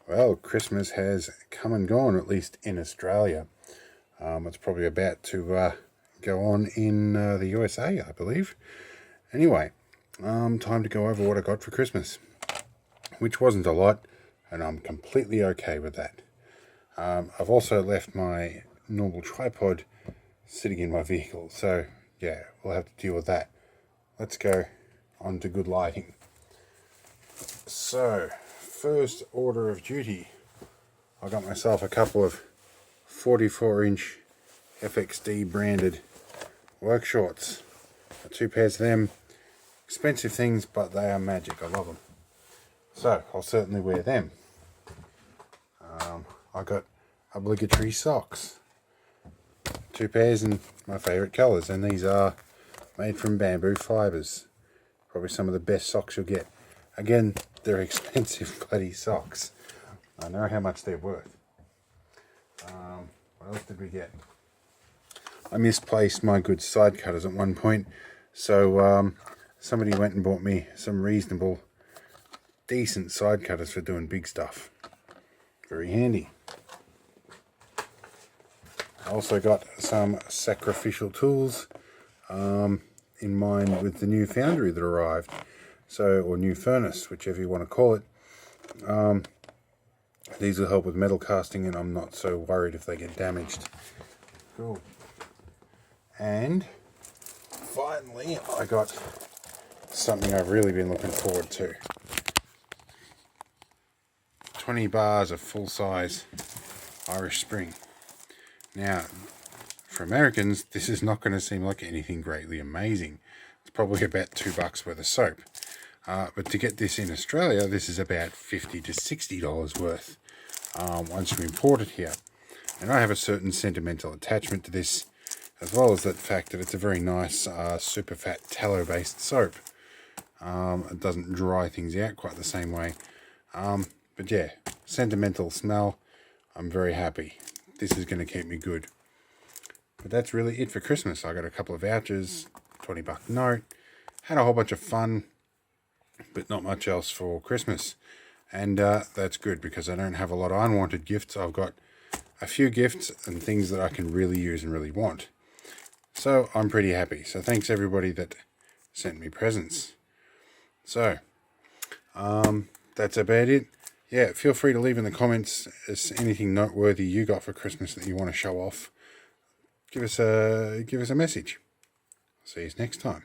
Well, Christmas has come and gone, at least in Australia. It's probably about to go on in the USA, I believe. Anyway, time to go over what I got for Christmas, which wasn't a lot, and I'm completely okay with that. I've also left my normal tripod sitting in my vehicle, so yeah, we'll have to deal with that. Let's go on to good lighting. So, first order of duty, I got myself a couple of 44-inch FXD branded work shorts. Two pairs of them. Expensive things, but they are magic. I love them. So, I'll certainly wear them. I got obligatory socks. Two pairs in my favourite colours, and these are made from bamboo fibres. Probably some of the best socks you'll get. Again, they're expensive bloody socks. I know how much they're worth. What else did we get? I misplaced my good side cutters at one point, so somebody went and bought me some reasonable, decent side cutters for doing big stuff. Very handy. I also got some sacrificial tools in mind with the new foundry that arrived. So, or new furnace, whichever you want to call it. These will help with metal casting, and I'm not so worried if they get damaged. Cool. And finally, I got something I've really been looking forward to. 20 bars of full-size Irish Spring. Now, for Americans, this is not going to seem like anything greatly amazing. It's probably about $2 worth of soap. But to get this in Australia, this is about $50 to $60 worth once you import it here. And I have a certain sentimental attachment to this, as well as the fact that it's a very nice super fat tallow-based soap. It doesn't dry things out quite the same way. But yeah, sentimental smell. I'm very happy. This is going to keep me good. But that's really it for Christmas. I got a couple of vouchers, $20 note, had a whole bunch of fun, but not much else for Christmas. And that's good, because I don't have a lot of unwanted gifts. I've got a few gifts and things that I can really use and really want. So I'm pretty happy. So thanks everybody that sent me presents. So that's about it. Yeah, feel free to leave in the comments anything noteworthy you got for Christmas that you want to show off. Give us a message. See you next time.